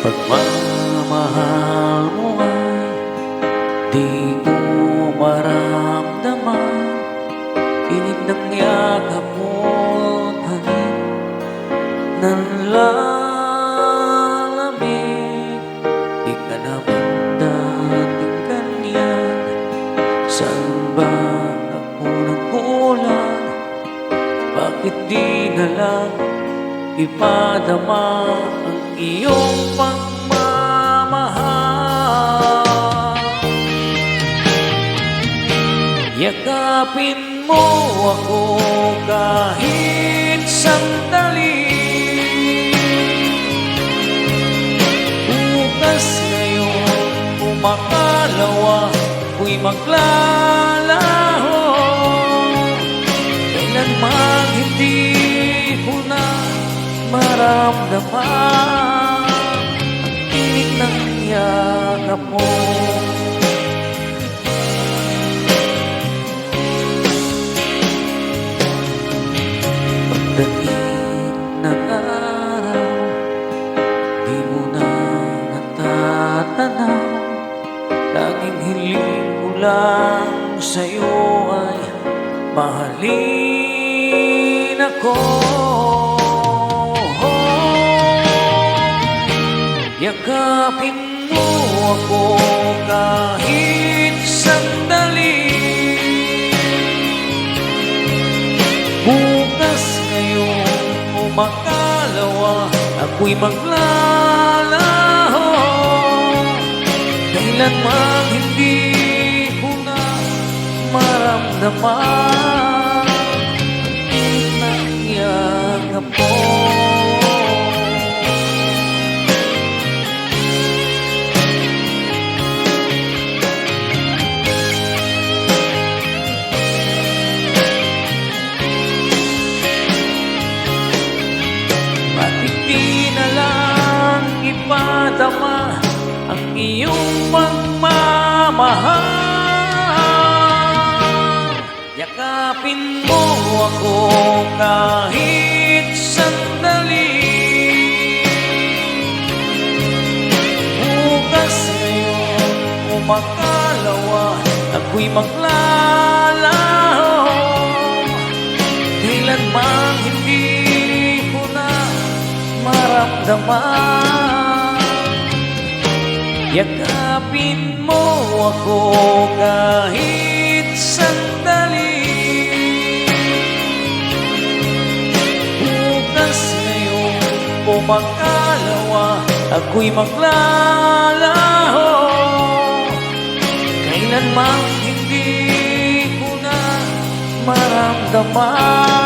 Pagmamahal mo ay di ko maramdaman. Init ng yakap mo't hangin ng lalamig. Di ka naman dating ganyan. Saan ba ako nagkulang? Bakit di na lang ipadama ang iyong pagmamahal? Yakapin mo ako kahit sandali. Bukas ngayon kumakalawa, ako'y maglalaho. Kailanman hindi ko na maramdaman ang init ng yakap mo. Pagdating ng araw, di mo na natatanaw. Laging hiling ko lang sa'yo ay mahalin ako. Yakapin mo ako kahit sandali. Bukas ngayon o makalawa, ako'y maglalaho. Kailanman hindi ko na maramdaman ang init ng yakap mo. Ipadama ang iyong pagmamahal. Yakapin mo ako kahit sandali. Bukas ngayon o makalawa, ako'y maglalaho. Kailanman hindi ko na maramdaman. Yakapin mo ako kahit sandali. Bukas ngayon o makalawa, ako'y maglalaho. Kailanman hindi ko na maramdaman